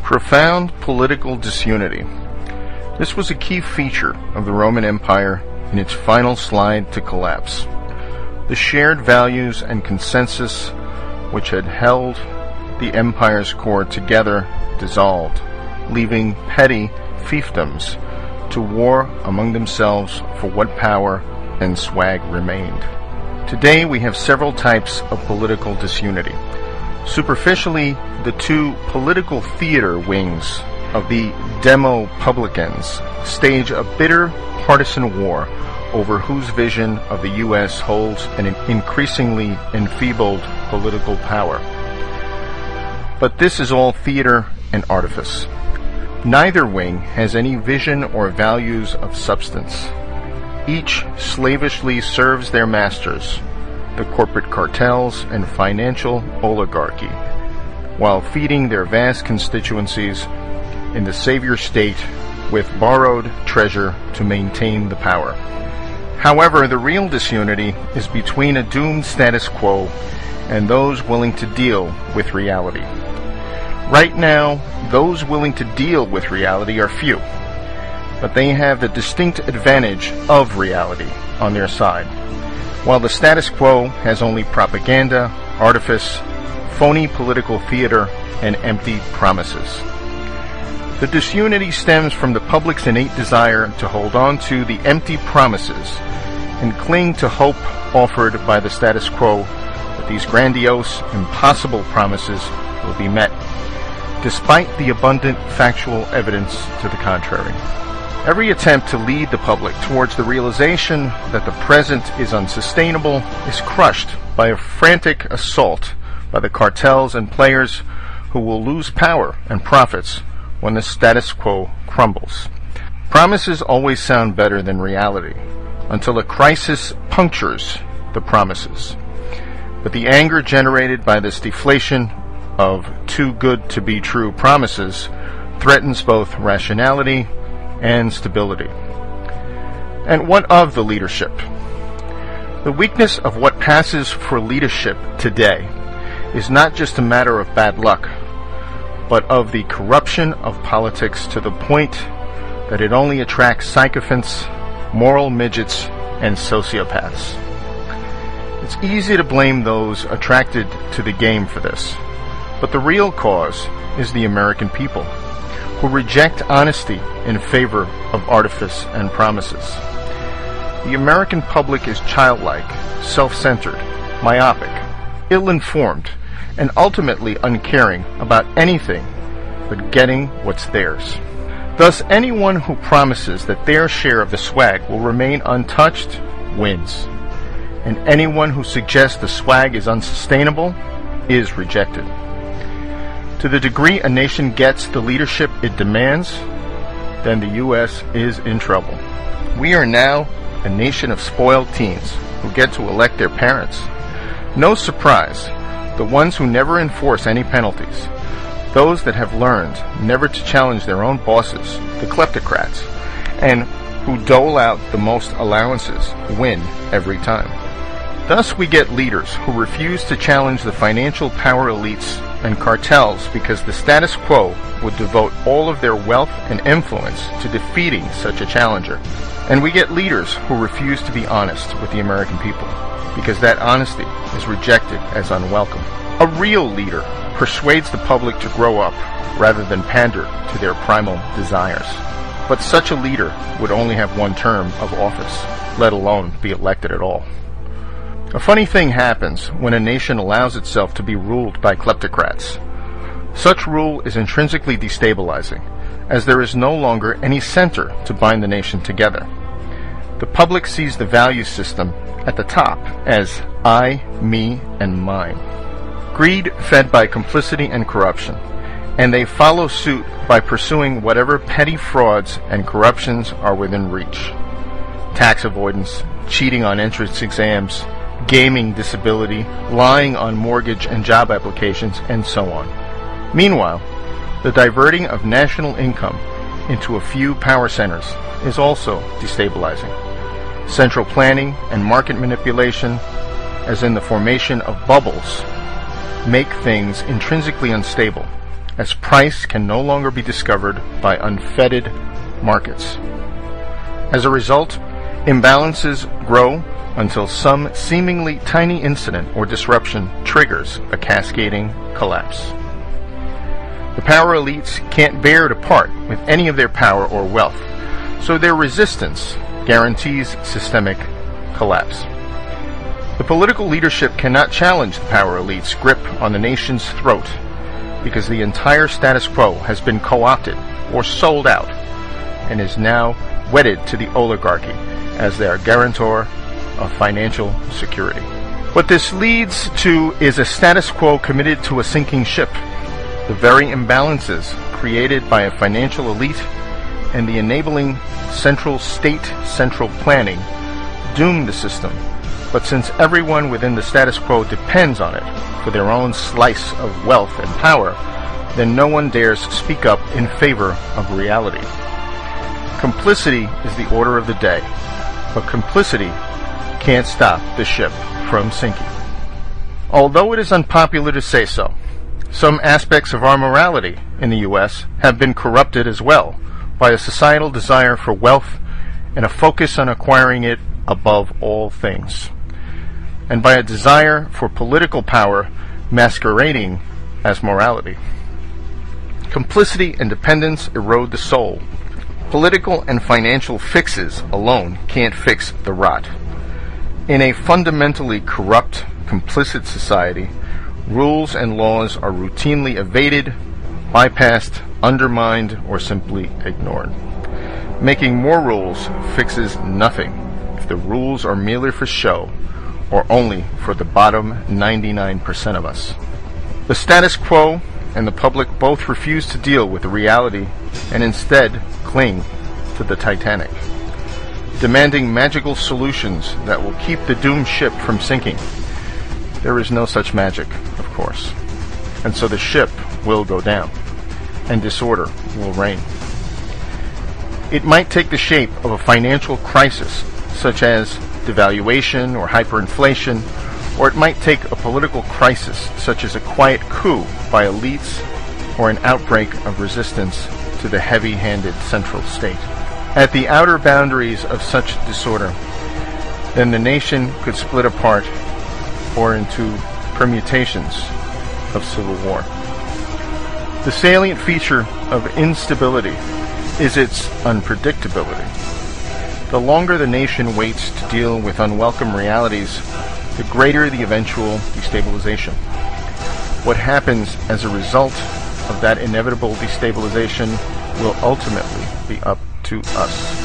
Profound political disunity. This was a key feature of the Roman Empire in its final slide to collapse. The shared values and consensus which had held the empire's core together dissolved, leaving petty fiefdoms to war among themselves for what power and swag remained. Today we have several types of political disunity. Superficially, the two political theater wings of the Demo-publicans stage a bitter partisan war over whose vision of the U.S. holds an increasingly enfeebled political power. But this is all theater and artifice. Neither wing has any vision or values of substance. Each slavishly serves their masters, the corporate cartels and financial oligarchy, while feeding their vast constituencies in the savior state with borrowed treasure to maintain the power. However, the real disunity is between a doomed status quo and those willing to deal with reality. Right now, those willing to deal with reality are few, but they have the distinct advantage of reality on their side, while the status quo has only propaganda, artifice, phony political theater, and empty promises. The disunity stems from the public's innate desire to hold on to the empty promises and cling to hope offered by the status quo that these grandiose, impossible promises will be met, despite the abundant factual evidence to the contrary. Every attempt to lead the public towards the realization that the present is unsustainable is crushed by a frantic assault by the cartels and players who will lose power and profits when the status quo crumbles. Promises always sound better than reality until a crisis punctures the promises. But the anger generated by this deflation of too good to be true promises threatens both rationality and stability. And what of the leadership? The weakness of what passes for leadership today is not just a matter of bad luck, but of the corruption of politics to the point that it only attracts sycophants, moral midgets, and sociopaths. It's easy to blame those attracted to the game for this, but the real cause is the American people, who reject honesty in favor of artifice and promises. The American public is childlike, self-centered, myopic, ill-informed, and ultimately uncaring about anything but getting what's theirs. Thus, anyone who promises that their share of the swag will remain untouched wins, and anyone who suggests the swag is unsustainable is rejected. To the degree a nation gets the leadership it demands, then the U.S. is in trouble. We are now a nation of spoiled teens who get to elect their parents. No surprise, the ones who never enforce any penalties, those that have learned never to challenge their own bosses, the kleptocrats, and who dole out the most allowances, win every time. Thus we get leaders who refuse to challenge the financial power elites and cartels because the status quo would devote all of their wealth and influence to defeating such a challenger. And we get leaders who refuse to be honest with the American people because that honesty is rejected as unwelcome. A real leader persuades the public to grow up rather than pander to their primal desires. But such a leader would only have one term of office, let alone be elected at all. A funny thing happens when a nation allows itself to be ruled by kleptocrats. Such rule is intrinsically destabilizing, as there is no longer any center to bind the nation together. The public sees the value system at the top as I, me, and mine. Greed fed by complicity and corruption, and they follow suit by pursuing whatever petty frauds and corruptions are within reach. Tax avoidance, cheating on entrance exams, gaming disability, lying on mortgage and job applications, and so on. Meanwhile, the diverting of national income into a few power centers is also destabilizing. Central planning and market manipulation, as in the formation of bubbles, make things intrinsically unstable, as price can no longer be discovered by unfettered markets. As a result, imbalances grow until some seemingly tiny incident or disruption triggers a cascading collapse. The power elites can't bear to part with any of their power or wealth, so their resistance guarantees systemic collapse. The political leadership cannot challenge the power elite's grip on the nation's throat because the entire status quo has been co-opted or sold out and is now wedded to the oligarchy as their guarantor of financial security. What this leads to is a status quo committed to a sinking ship. The very imbalances created by a financial elite and the enabling central planning doom the system. But since everyone within the status quo depends on it for their own slice of wealth and power, then no one dares speak up in favor of reality. Complicity is the order of the day, but complicity can't stop the ship from sinking. Although it is unpopular to say so, some aspects of our morality in the U.S. have been corrupted as well by a societal desire for wealth and a focus on acquiring it above all things, and by a desire for political power masquerading as morality. Complicity and dependence erode the soul. Political and financial fixes alone can't fix the rot. In a fundamentally corrupt, complicit society, rules and laws are routinely evaded, bypassed, undermined, or simply ignored. Making more rules fixes nothing if the rules are merely for show or only for the bottom 99% of us. The status quo and the public both refuse to deal with the reality and instead cling to the Titanic, demanding magical solutions that will keep the doomed ship from sinking. There is no such magic, of course, and so the ship will go down, and disorder will reign. It might take the shape of a financial crisis, such as devaluation or hyperinflation, or it might take a political crisis, such as a quiet coup by elites or an outbreak of resistance to the heavy-handed central state. At the outer boundaries of such disorder, then the nation could split apart or into permutations of civil war. The salient feature of instability is its unpredictability. The longer the nation waits to deal with unwelcome realities, the greater the eventual destabilization. What happens as a result of that inevitable destabilization will ultimately be up to us.